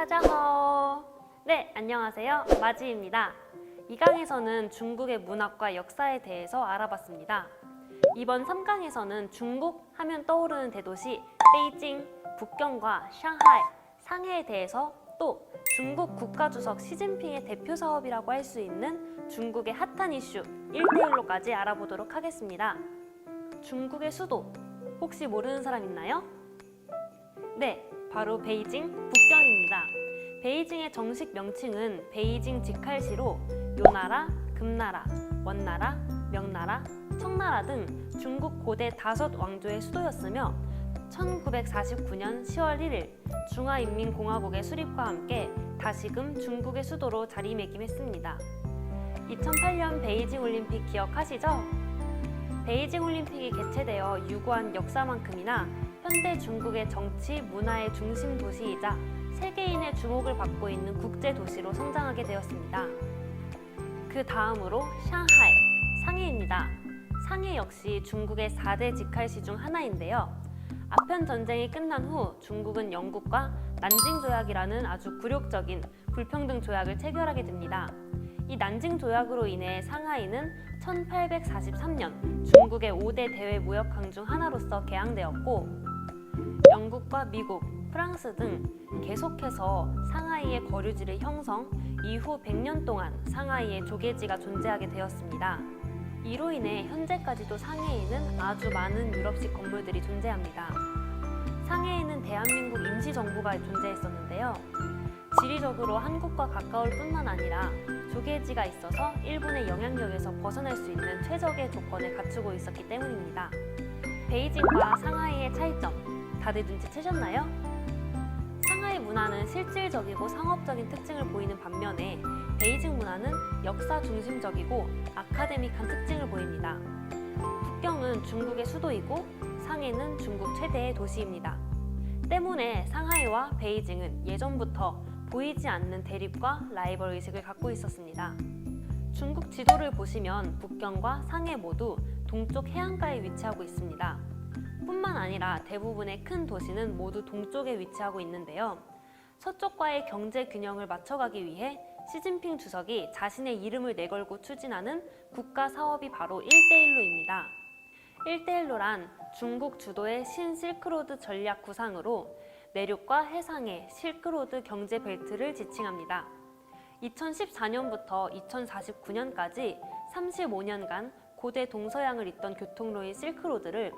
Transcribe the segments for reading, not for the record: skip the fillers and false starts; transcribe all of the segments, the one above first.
따자허. 네, 안녕하세요. 마지입니다. 이 강에서는 중국의 문학과 역사에 대해서 알아봤습니다. 이번 3강에서는 중국 하면 떠오르는 대도시 베이징, 북경과 샹하이, 상해에 대해서 또 중국 국가주석 시진핑의 대표 사업이라고 할 수 있는 중국의 핫한 이슈 1대1로까지 알아보도록 하겠습니다. 중국의 수도, 혹시 모르는 사람 있나요? 네, 바로 베이징, 북경입니다. 베이징의 정식 명칭은 베이징 직할시로 요나라, 금나라, 원나라, 명나라, 청나라 등 중국 고대 5 왕조의 수도였으며 1949년 10월 1일 중화인민공화국의 수립과 함께 다시금 중국의 수도로 자리매김했습니다. 2008년 베이징 올림픽 기억하시죠? 베이징 올림픽이 개최되어 유구한 역사만큼이나 현대 중국의 정치, 문화의 중심 도시이자 세계인의 주목을 받고 있는 국제 도시로 성장하게 되었습니다. 그 다음으로 샹하이, 상해입니다. 상해 역시 중국의 4대 직할시 중 하나인데요. 아편 전쟁이 끝난 후 중국은 영국과 난징 조약이라는 아주 굴욕적인 불평등 조약을 체결하게 됩니다. 이 난징 조약으로 인해 상하이는 1843년 중국의 5대 대외 무역강 중 하나로서 개항되었고 영국과 미국, 프랑스 등 계속해서 상하이의 거류지를 형성, 이후 100년 동안 상하이의 조개지가 존재하게 되었습니다. 이로 인해 현재까지도 상해에는 아주 많은 유럽식 건물들이 존재합니다. 상해에는 대한민국 임시정부가 존재했었는데요. 지리적으로 한국과 가까울 뿐만 아니라 조개지가 있어서 일본의 영향력에서 벗어날 수 있는 최적의 조건을 갖추고 있었기 때문입니다. 베이징과 상하이의 차이점, 다들 눈치채셨나요? 상하이 문화는 실질적이고 상업적인 특징을 보이는 반면에 베이징 문화는 역사 중심적이고 아카데믹한 특징을 보입니다. 북경은 중국의 수도이고 상해는 중국 최대의 도시입니다. 때문에 상하이와 베이징은 예전부터 보이지 않는 대립과 라이벌 의식을 갖고 있었습니다. 중국 지도를 보시면 북경과 상해 모두 동쪽 해안가에 위치하고 있습니다. 뿐만 아니라 대부분의 큰 도시는 모두 동쪽에 위치하고 있는데요. 서쪽과의 경제 균형을 맞춰가기 위해 시진핑 주석이 자신의 이름을 내걸고 추진하는 국가 사업이 바로 1대1로입니다. 1대1로란 중국 주도의 신실크로드 전략 구상으로 내륙과 해상의 실크로드 경제 벨트를 지칭합니다. 2014년부터 2049년까지 35년간 고대 동서양을 잇던 교통로인 실크로드를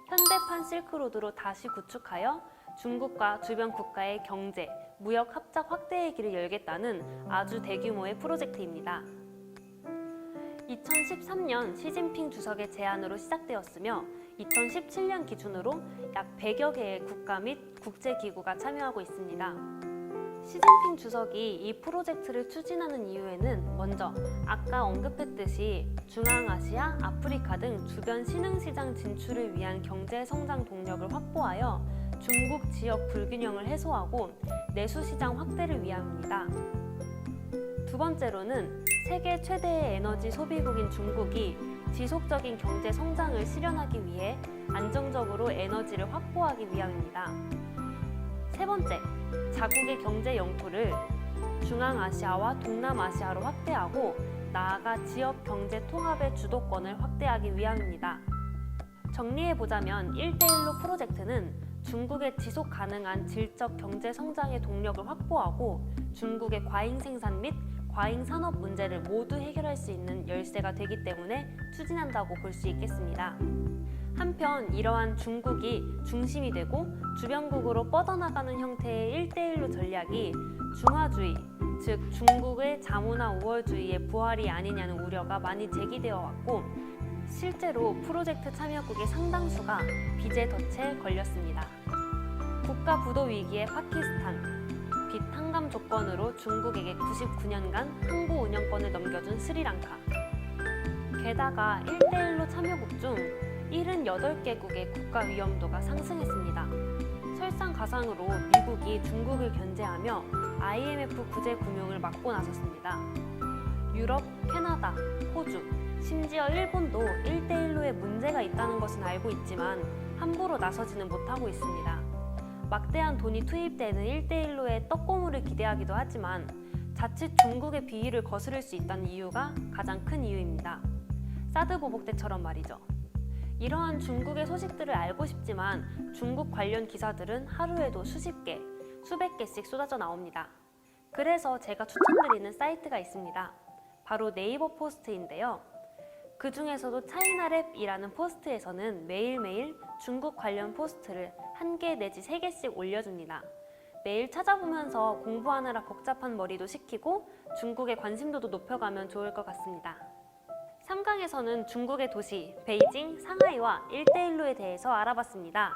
현대판 실크로드로 다시 구축하여 중국과 주변 국가의 경제, 무역 합작 확대의 길을 열겠다는 아주 대규모의 프로젝트입니다. 2013년 시진핑 주석의 제안으로 시작되었으며 2017년 기준으로 약 100여 개의 국가 및 국제기구가 참여하고 있습니다. 시진핑 주석이 이 프로젝트를 추진하는 이유에는 먼저 아까 언급했듯이 중앙아시아, 아프리카 등 주변 신흥시장 진출을 위한 경제성장 동력을 확보하여 중국 지역 불균형을 해소하고 내수시장 확대를 위함입니다. 두 번째로는 세계 최대의 에너지 소비국인 중국이 지속적인 경제 성장을 실현하기 위해 안정적으로 에너지를 확보하기 위함입니다. 세 번째, 자국의 경제 영토를 중앙아시아와 동남아시아로 확대하고 나아가 지역 경제 통합의 주도권을 확대하기 위함입니다. 정리해보자면 1대1로 프로젝트는 중국의 지속 가능한 질적 경제 성장의 동력을 확보하고 중국의 과잉 생산 및 과잉 산업 문제를 모두 해결할 수 있는 열쇠가 되기 때문에 추진한다고 볼 수 있겠습니다. 한편 이러한 중국이 중심이 되고 주변국으로 뻗어나가는 형태의 1대1로 전략이 중화주의, 즉 중국의 자문화 우월주의의 부활이 아니냐는 우려가 많이 제기되어 왔고 실제로 프로젝트 참여국의 상당수가 빚의 덫에 걸렸습니다. 국가 부도 위기의 파키스탄, 빚 탕감 조건으로 중국에게 99년간 항구 운영권을 넘겨준 스리랑카. 게다가 1대1로 참여국 중 78개국의 국가 위험도가 상승했습니다. 설상가상으로 미국이 중국을 견제하며 IMF 구제 금융을 막고 나섰습니다. 유럽, 캐나다, 호주, 심지어 일본도 1대1로에 문제가 있다는 것은 알고 있지만 함부로 나서지는 못하고 있습니다. 막대한 돈이 투입되는 1대1로의 떡고물을 기대하기도 하지만 자칫 중국의 비위를 거스를 수 있다는 이유가 가장 큰 이유입니다. 사드 보복 때처럼 말이죠. 이러한 중국의 소식들을 알고 싶지만 중국 관련 기사들은 하루에도 수십 개, 수백 개씩 쏟아져 나옵니다. 그래서 제가 추천드리는 사이트가 있습니다. 바로 네이버 포스트인데요. 그 중에서도 차이나랩이라는 포스트에서는 매일매일 중국 관련 포스트를 1개 내지 3개씩 올려줍니다. 매일 찾아보면서 공부하느라 복잡한 머리도 식히고 중국의 관심도도 높여가면 좋을 것 같습니다. 3강에서는 중국의 도시 베이징, 상하이와 1대1로에 대해서 알아봤습니다.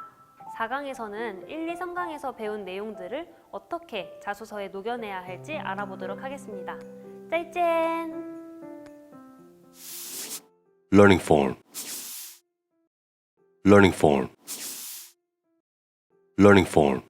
4강에서는 1, 2, 3강에서 배운 내용들을 어떻게 자소서에 녹여내야 할지 알아보도록 하겠습니다. 再见! Learning form. Learning form. Learning form.